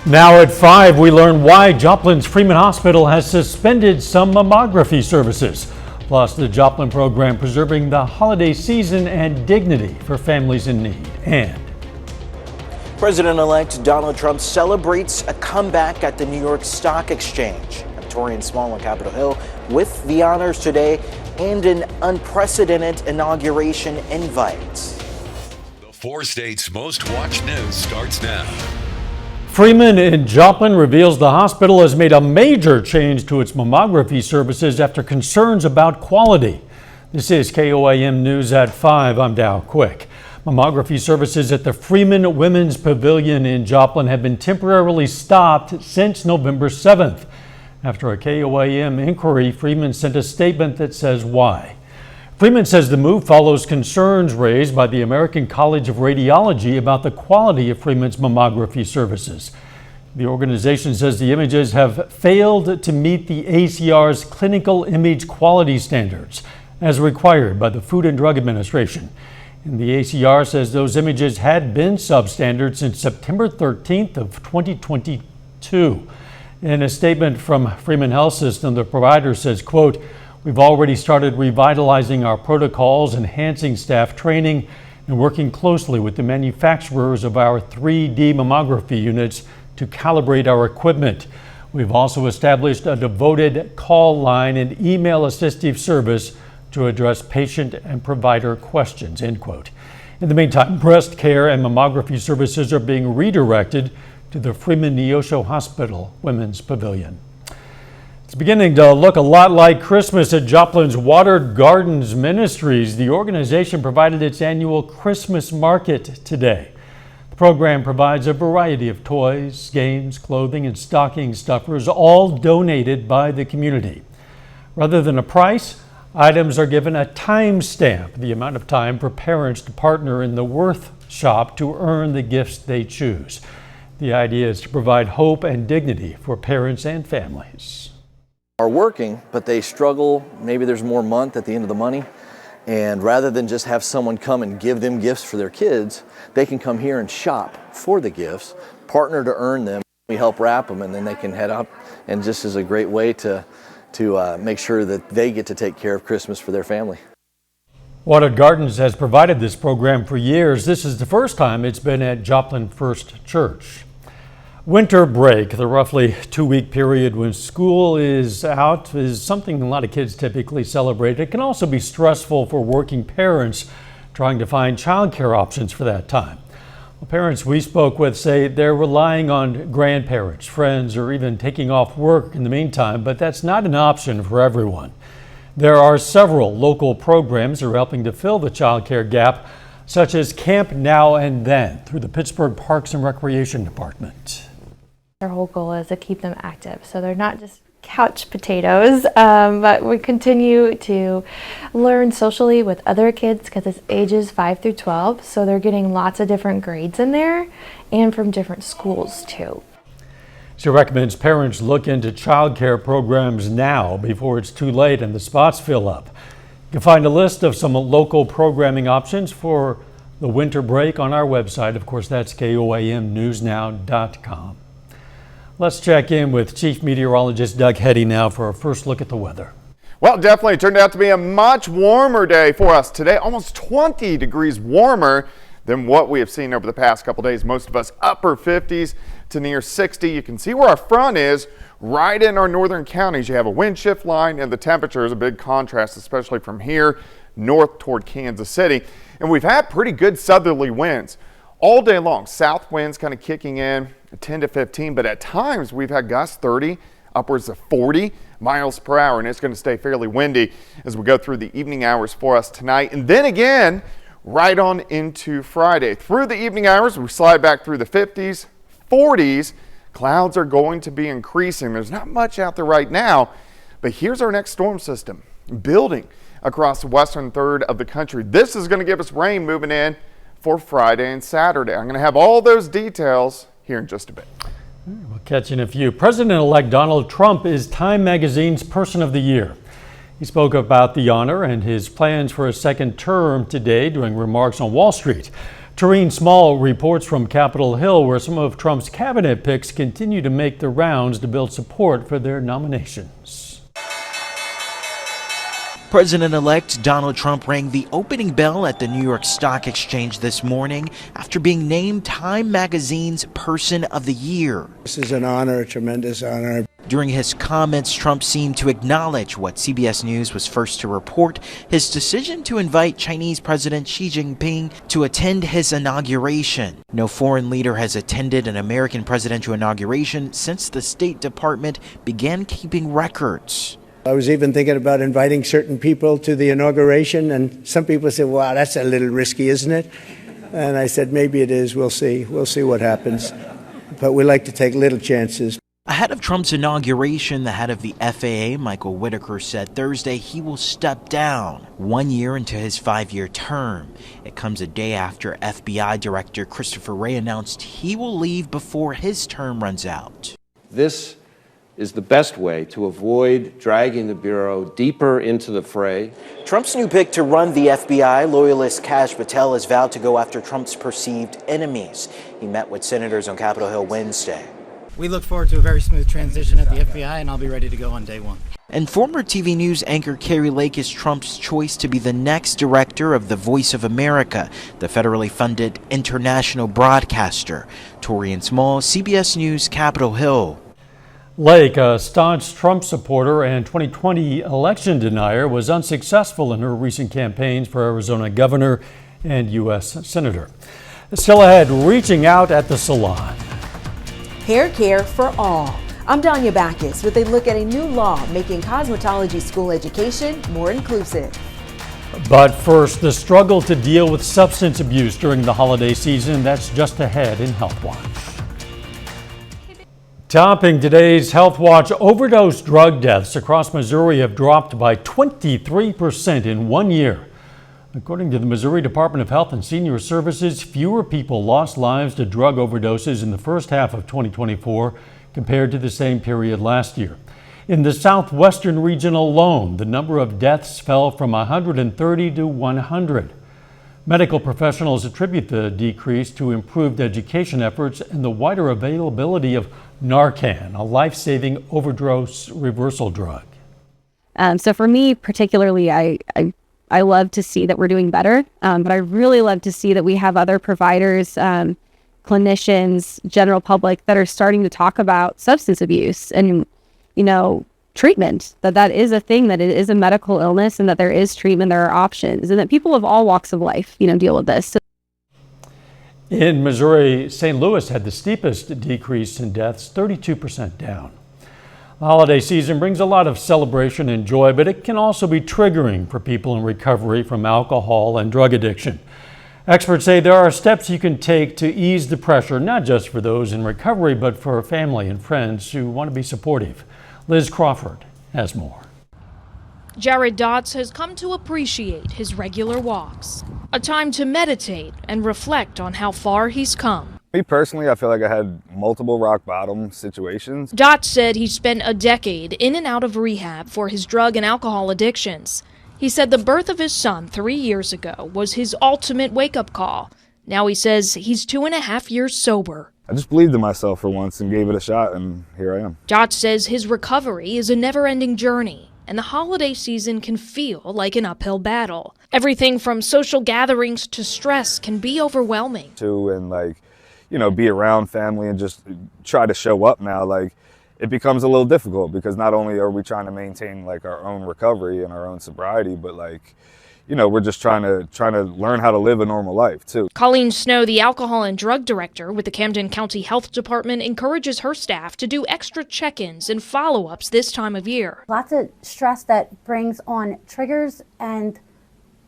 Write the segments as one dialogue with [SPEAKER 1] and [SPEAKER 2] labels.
[SPEAKER 1] Now at 5, we learn why Joplin's Freeman Hospital has suspended some mammography services. Plus, the Joplin program preserving the holiday season and dignity for families in need. And
[SPEAKER 2] President-elect Donald Trump celebrates a comeback at the New York Stock Exchange. Torian Small on Capitol Hill with the honors today and an unprecedented inauguration invite.
[SPEAKER 3] The 4 states' most watched news starts now.
[SPEAKER 1] Freeman in Joplin reveals the hospital has made a major change to its mammography services after concerns about quality. This is KOAM News at 5. I'm Dow Quick. Mammography services at the Freeman Women's Pavilion in Joplin have been temporarily stopped since November 7th. After a KOAM inquiry, Freeman sent a statement that says why. Freeman says the move follows concerns raised by the American College of Radiology about the quality of Freeman's mammography services. The organization says the images have failed to meet the ACR's clinical image quality standards as required by the Food and Drug Administration. And the ACR says those images had been substandard since September 13th of 2022. In a statement from Freeman Health System, the provider says, quote, "We've already started revitalizing our protocols, enhancing staff training, and working closely with the manufacturers of our 3D mammography units to calibrate our equipment. We've also established a devoted call line and email assistive service to address patient and provider questions," end quote. In the meantime, breast care and mammography services are being redirected to the Freeman Neosho Hospital Women's Pavilion. It's beginning to look a lot like Christmas at Joplin's Watered Gardens Ministries. The organization provided its annual Christmas market today. The program provides a variety of toys, games, clothing, and stocking stuffers, all donated by the community. Rather than a price, items are given a time stamp, the amount of time for parents to partner in the Worth Shop to earn the gifts they choose. The idea is to provide hope and dignity for parents and families.
[SPEAKER 4] Are working, but they struggle. Maybe there's more month at the end of the money. And rather than just have someone come and give them gifts for their kids, they can come here and shop for the gifts, partner to earn them. We help wrap them, and then they can head up. And just is a great way to make sure that they get to take care of Christmas for their family.
[SPEAKER 1] Watered Gardens has provided this program for years. This is the first time it's been at Joplin First Church. Winter break, the roughly 2-week period when school is out, is something a lot of kids typically celebrate. It can also be stressful for working parents trying to find childcare options for that time. Well, parents we spoke with say they're relying on grandparents, friends, or even taking off work in the meantime, but that's not an option for everyone. There are several local programs that are helping to fill the childcare gap, such as Camp Now and Then through the Pittsburgh Parks and Recreation Department.
[SPEAKER 5] Their whole goal is to keep them active, so they're not just couch potatoes, but we continue to learn socially with other kids because it's ages 5 through 12, so they're getting lots of different grades in there and from different schools too.
[SPEAKER 1] She recommends parents look into childcare programs now before it's too late and the spots fill up. You can find a list of some local programming options for the winter break on our website. Of course, that's KOAMnewsnow.com. Let's check in with Chief Meteorologist Doug Heddy now for a first look at the weather.
[SPEAKER 6] Well, definitely turned out to be a much warmer day for us today, almost 20 degrees warmer than what we have seen over the past couple days. Most of us upper 50s to near 60. You can see where our front is right in our northern counties. You have a wind shift line, and the temperature is a big contrast, especially from here north toward Kansas City. And we've had pretty good southerly winds all day long. South winds kind of kicking in 10 to 15, but at times we've had gusts 30, upwards of 40 miles per hour, and it's going to stay fairly windy as we go through the evening hours for us tonight. And then again, right on into Friday. Through the evening hours, we slide back through the 50s, 40s. Clouds are going to be increasing. There's not much out there right now, but here's our next storm system building across the western third of the country. This is going to give us rain moving in for Friday and Saturday. I'm going to have all those details here in just a bit.
[SPEAKER 1] We'll catch you in a few. President-elect Donald Trump is Time Magazine's Person of the Year. He spoke about the honor and his plans for a second term today during remarks on Wall Street. Tareen Small reports from Capitol Hill, where some of Trump's cabinet picks continue to make the rounds to build support for their nominations.
[SPEAKER 2] President-elect Donald Trump rang the opening bell at the New York Stock Exchange this morning after being named Time Magazine's Person of the Year.
[SPEAKER 7] This is an honor, a tremendous honor.
[SPEAKER 2] During his comments, Trump seemed to acknowledge what CBS News was first to report, his decision to invite Chinese President Xi Jinping to attend his inauguration. No foreign leader has attended an American presidential inauguration since the State Department began keeping records.
[SPEAKER 7] I was even thinking about inviting certain people to the inauguration, and some people said, wow, that's a little risky, isn't it? And I said, maybe it is. We'll see. We'll see what happens. But we like to take little chances.
[SPEAKER 2] Ahead of Trump's inauguration, the head of the FAA, Michael Whitaker, said Thursday he will step down 1 year into his 5-year term. It comes a day after FBI Director Christopher Wray announced he will leave before his term runs out.
[SPEAKER 8] This is the best way to avoid dragging the Bureau deeper into the fray.
[SPEAKER 2] Trump's new pick to run the FBI, loyalist Kash Patel, has vowed to go after Trump's perceived enemies. He met with senators on Capitol Hill Wednesday.
[SPEAKER 9] We look forward to a very smooth transition at the FBI, and I'll be ready to go on day one.
[SPEAKER 2] And former TV News anchor Carrie Lake is Trump's choice to be the next director of the Voice of America, the federally funded international broadcaster. Torian Small, CBS News, Capitol Hill.
[SPEAKER 1] Lake, a staunch Trump supporter and 2020 election denier, was unsuccessful in her recent campaigns for Arizona governor and U.S. senator. Still ahead, reaching out at the salon.
[SPEAKER 10] Hair care for all. I'm Danya Backus with a look at a new law making cosmetology school education more inclusive.
[SPEAKER 1] But first, the struggle to deal with substance abuse during the holiday season. That's just ahead in Health Watch. Topping today's Health Watch, overdose drug deaths across Missouri have dropped by 23% in 1 year. According to the Missouri Department of Health and Senior Services, fewer people lost lives to drug overdoses in the first half of 2024 compared to the same period last year. In the southwestern region alone, the number of deaths fell from 130 to 100. Medical professionals attribute the decrease to improved education efforts and the wider availability of Narcan, a life-saving overdose reversal drug.
[SPEAKER 11] So for me particularly, I love to see that we're doing better, but I really love to see that we have other providers, clinicians, general public that are starting to talk about substance abuse and, treatment, that is a thing, that it is a medical illness and that there is treatment, there are options, and that people of all walks of life, deal with this. So
[SPEAKER 1] in Missouri, St. Louis had the steepest decrease in deaths, 32% down. The holiday season brings a lot of celebration and joy, but it can also be triggering for people in recovery from alcohol and drug addiction. Experts say there are steps you can take to ease the pressure, not just for those in recovery, but for family and friends who want to be supportive. Liz Crawford has more.
[SPEAKER 12] Jared Dotz has come to appreciate his regular walks, a time to meditate and reflect on how far he's come.
[SPEAKER 13] Me personally, I feel like I had multiple rock bottom situations.
[SPEAKER 12] Dotz said he spent a decade in and out of rehab for his drug and alcohol addictions. He said the birth of his son 3 years ago was his ultimate wake-up call. Now he says he's 2.5 years sober.
[SPEAKER 13] I just believed in myself for once and gave it a shot, and here I am.
[SPEAKER 12] Dotz says his recovery is a never-ending journey, and the holiday season can feel like an uphill battle. Everything from social gatherings to stress can be overwhelming.
[SPEAKER 13] And be around family and just try to show up now, it becomes a little difficult because not only are we trying to maintain our own recovery and our own sobriety, but we're just trying to learn how to live a normal life too.
[SPEAKER 12] Colleen Snow, the alcohol and drug director with the Camden County Health Department, encourages her staff to do extra check-ins and follow-ups this time of year.
[SPEAKER 14] Lots of stress that brings on triggers, and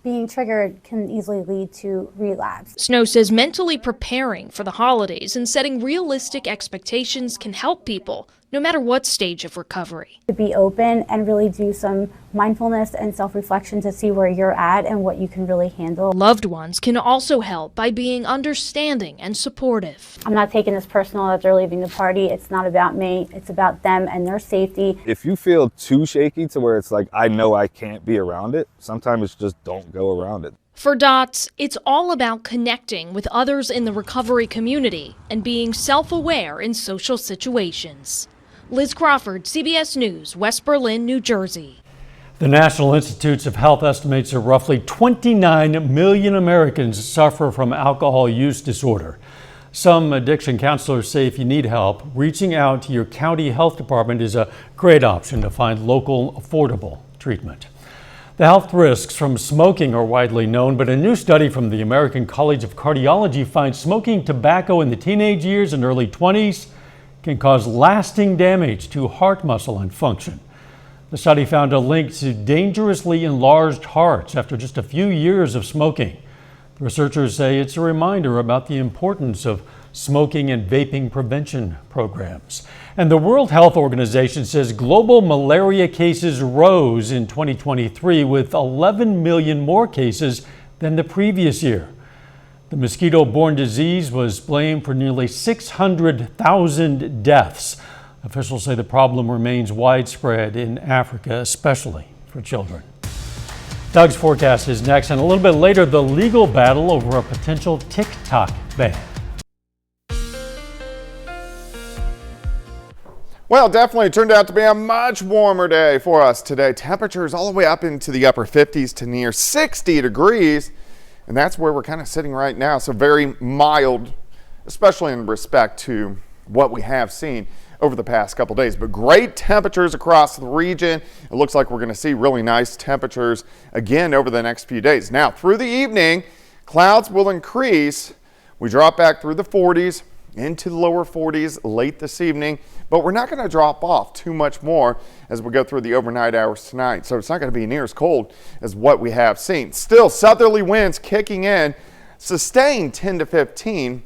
[SPEAKER 14] being triggered can easily lead to relapse.
[SPEAKER 12] Snow says mentally preparing for the holidays and setting realistic expectations can help people, no matter what stage of recovery.
[SPEAKER 14] To be open and really do some mindfulness and self-reflection to see where you're at and what you can really handle.
[SPEAKER 12] Loved ones can also help by being understanding and supportive.
[SPEAKER 14] I'm not taking this personal that they're leaving the party. It's not about me. It's about them and their safety.
[SPEAKER 13] If you feel too shaky to where it's I know I can't be around it, sometimes it's just don't go around it.
[SPEAKER 12] For Dots, it's all about connecting with others in the recovery community and being self-aware in social situations. Liz Crawford, CBS News, West Berlin, New Jersey.
[SPEAKER 1] The National Institutes of Health estimates that roughly 29 million Americans suffer from alcohol use disorder. Some addiction counselors say if you need help, reaching out to your county health department is a great option to find local, affordable treatment. The health risks from smoking are widely known, but a new study from the American College of Cardiology finds smoking tobacco in the teenage years and early 20s can cause lasting damage to heart muscle and function. The study found a link to dangerously enlarged hearts after just a few years of smoking. The researchers say it's a reminder about the importance of smoking and vaping prevention programs. And the World Health Organization says global malaria cases rose in 2023 with 11 million more cases than the previous year. The mosquito-borne disease was blamed for nearly 600,000 deaths. Officials say the problem remains widespread in Africa, especially for children. Doug's forecast is next, and a little bit later, the legal battle over a potential TikTok ban.
[SPEAKER 6] Well, definitely turned out to be a much warmer day for us today. Temperatures all the way up into the upper 50s to near 60 degrees. And that's where we're kind of sitting right now. So very mild, especially in respect to what we have seen over the past couple days. But great temperatures across the region. It looks like we're going to see really nice temperatures again over the next few days. Now, through the evening, clouds will increase. We drop back through the 40s into the lower 40s late this evening, but we're not going to drop off too much more as we go through the overnight hours tonight. So it's not going to be near as cold as what we have seen. Still, southerly winds kicking in, sustained 10 to 15,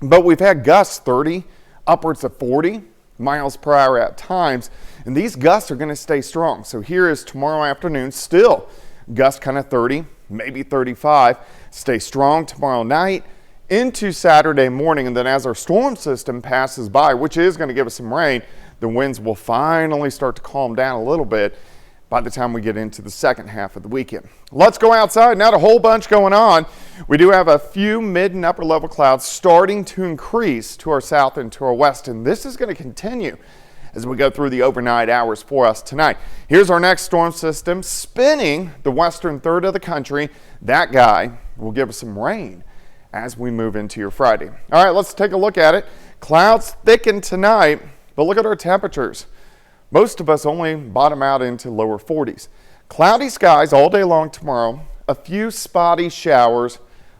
[SPEAKER 6] but we've had gusts 30, upwards of 40 miles per hour at times, and these gusts are going to stay strong. So here is tomorrow afternoon, still gusts kind of 30, maybe 35, stay strong tomorrow night into Saturday morning, and then as our storm system passes by, which is going to give us some rain, the winds will finally start to calm down a little bit by the time we get into the second half of the weekend. Let's go outside. Not a whole bunch going on. We do have a few mid and upper level clouds starting to increase to our south and to our west, and this is going to continue as we go through the overnight hours for us tonight. Here's our next storm system spinning the western third of the country. That guy will give us some rain as we move into your Friday. All right, let's take a look at it. Clouds thicken tonight, but look at our temperatures. Most of us only bottom out into lower 40s. Cloudy skies all day long tomorrow, a few spotty showers,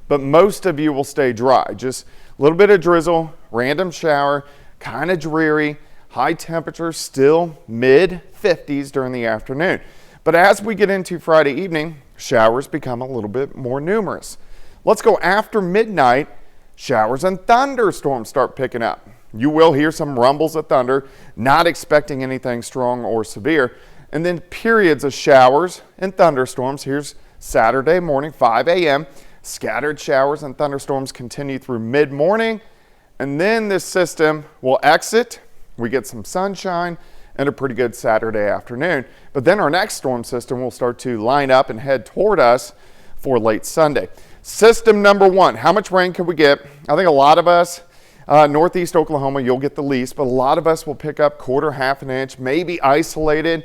[SPEAKER 6] but most of you will stay dry. Just a little bit of drizzle, random shower, kind of dreary, high temperatures still mid 50s during the afternoon. But as we get into Friday evening, showers become a little bit more numerous. Let's go after midnight. Showers and thunderstorms start picking up. You will hear some rumbles of thunder, not expecting anything strong or severe. And then periods of showers and thunderstorms. Here's Saturday morning, 5 a.m. Scattered showers and thunderstorms continue through mid-morning. And then this system will exit. We get some sunshine and a pretty good Saturday afternoon. But then our next storm system will start to line up and head toward us for late Sunday. System number one, how much rain can we get? I think a lot of us, northeast Oklahoma, you'll get the least, but a lot of us will pick up quarter, half an inch, maybe isolated,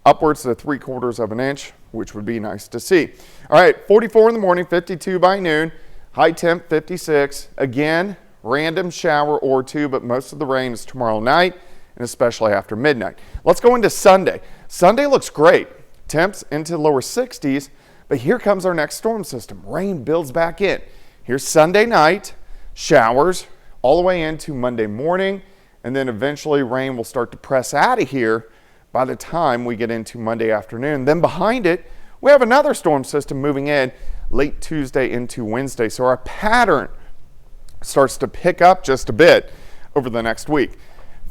[SPEAKER 6] upwards to 3/4 of an inch, which would be nice to see. All right, 44 in the morning, 52 by noon, high temp 56. Again, random shower or two, but most of the rain is tomorrow night and especially after midnight. Let's go into Sunday. Sunday looks great. Temps into the lower 60s. But here comes our next storm system. Rain builds back in. Here's Sunday night, showers all the way into Monday morning, and then eventually rain will start to press out of here by the time we get into Monday afternoon. Then behind it, we have another storm system moving in late Tuesday into Wednesday. So our pattern starts to pick up just a bit over the next week.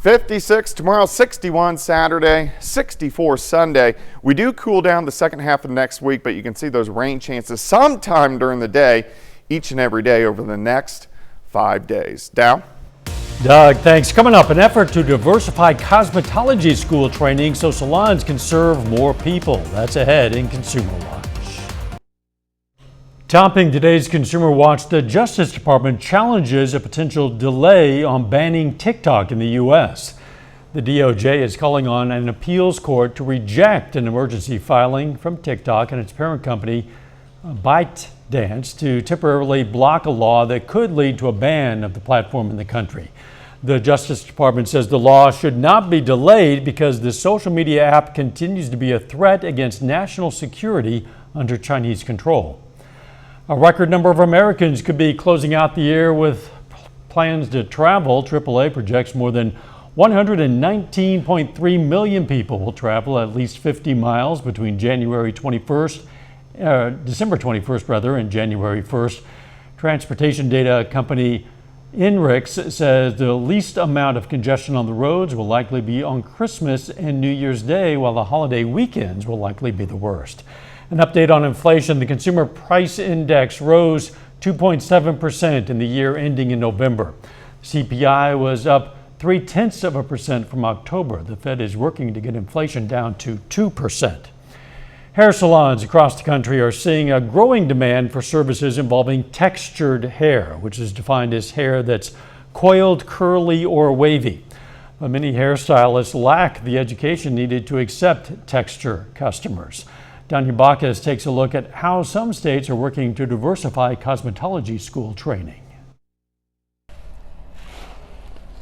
[SPEAKER 6] 56 tomorrow, 61 Saturday, 64 Sunday. We do cool down the second half of next week, but you can see those rain chances sometime during the day, each and every day over the next 5 days. Dow?
[SPEAKER 1] Doug, thanks. Coming up, an effort to diversify cosmetology school training so salons can serve more people. That's ahead in Consumer Watch. Topping today's Consumer Watch, the Justice Department challenges a potential delay on banning TikTok in the U.S. The DOJ is calling on an appeals court to reject an emergency filing from TikTok and its parent company, ByteDance, to temporarily block a law that could lead to a ban of the platform in the country. The Justice Department says the law should not be delayed because the social media app continues to be a threat against national security under Chinese control. A record number of Americans could be closing out the year with plans to travel. AAA projects more than 119.3 million people will travel at least 50 miles between December 21st and January 1st. Transportation data company INRIX says the least amount of congestion on the roads will likely be on Christmas and New Year's Day, while the holiday weekends will likely be the worst. An update on inflation: the consumer price index rose 2.7% in the year ending in November. CPI was up 0.3% from October. The Fed is working to get inflation down to 2%. Hair salons across the country are seeing a growing demand for services involving textured hair, which is defined as hair that's coiled, curly, or wavy. But many hairstylists lack the education needed to accept texture customers. Danya Bacchus takes a look at how some states are working to diversify cosmetology school training.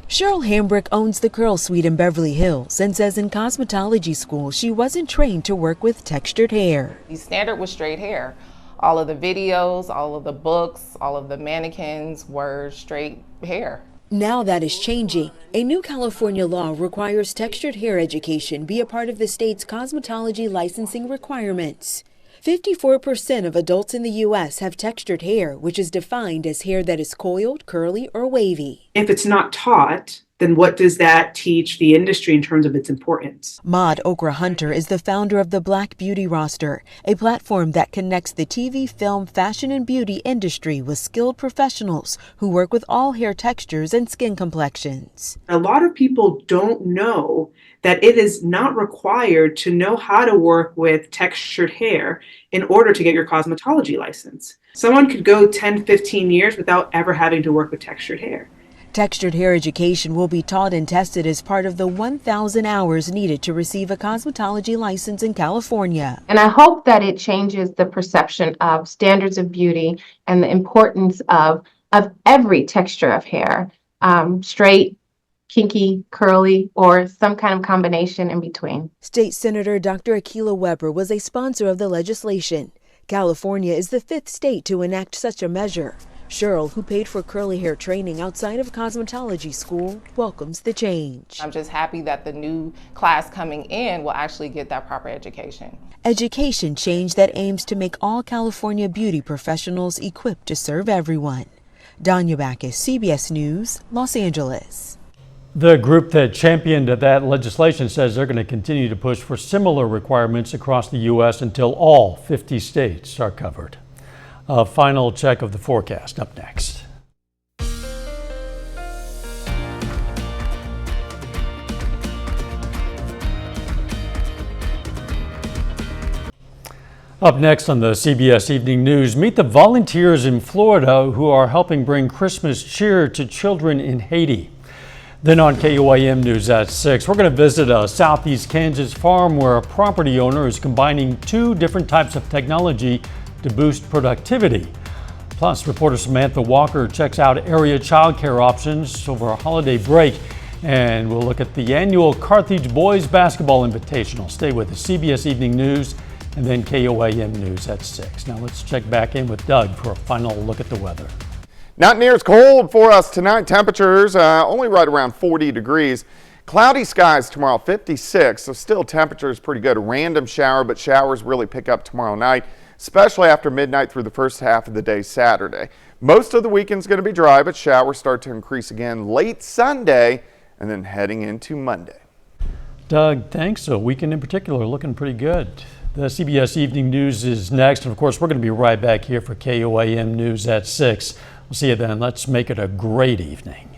[SPEAKER 10] Cheryl Hambrick owns the Curl Suite in Beverly Hills and says in cosmetology school she wasn't trained to work with textured hair.
[SPEAKER 15] The standard was straight hair. All of the videos, all of the books, all of the mannequins were straight hair.
[SPEAKER 10] Now that is changing. A new California law requires textured hair education be a part of the state's cosmetology licensing requirements. 54% of adults in the U.S. have textured hair, which is defined as hair that is coiled, curly, or wavy.
[SPEAKER 16] If it's not taught, then what does that teach the industry in terms of its importance?
[SPEAKER 10] Maud Okra Hunter is the founder of the Black Beauty Roster, a platform that connects the TV, film, fashion, and beauty industry with skilled professionals who work with all hair textures and skin complexions.
[SPEAKER 16] A lot of people don't know that it is not required to know how to work with textured hair in order to get your cosmetology license. Someone could go 10, 15 years without ever having to work with textured hair.
[SPEAKER 10] Textured hair education will be taught and tested as part of the 1,000 hours needed to receive a cosmetology license in California.
[SPEAKER 17] And I hope that it changes the perception of standards of beauty and the importance of every texture of hair, straight, kinky, curly, or some kind of combination in between.
[SPEAKER 10] State Senator Dr. Akilah Weber was a sponsor of the legislation. California is the 5th state to enact such a measure. Cheryl, who paid for curly hair training outside of cosmetology school, welcomes the change.
[SPEAKER 15] I'm just happy that the new class coming in will actually get that proper education.
[SPEAKER 10] Education change that aims to make all California beauty professionals equipped to serve everyone. Danya Bacchus, CBS News, Los Angeles.
[SPEAKER 1] The group that championed that legislation says they're going to continue to push for similar requirements across the U.S. until all 50 states are covered. A final check of the forecast up next. Up next on the CBS Evening News, meet the volunteers in Florida who are helping bring Christmas cheer to children in Haiti. Then on KOAM News at 6, we're going to visit a southeast Kansas farm where a property owner is combining 2 different types of technology to boost productivity. Plus, reporter Samantha Walker checks out area childcare options over a holiday break, and we'll look at the annual Carthage Boys Basketball Invitational. Stay with the CBS Evening News and then KOAM News at 6. Now let's check back in with Doug for a final look at the weather.
[SPEAKER 6] Not near as cold for us tonight. Temperatures only right around 40 degrees. Cloudy skies tomorrow, 56, so still temperatures pretty good. A random shower, but showers really pick up tomorrow night, especially after midnight through the first half of the day Saturday. Most of the weekend's going to be dry, but showers start to increase again late Sunday and then heading into Monday.
[SPEAKER 1] Doug, thanks. So weekend in particular looking pretty good. The CBS Evening News is next, and of course we're going to be right back here for KOAM News at 6. We'll see you then. Let's make it a great evening.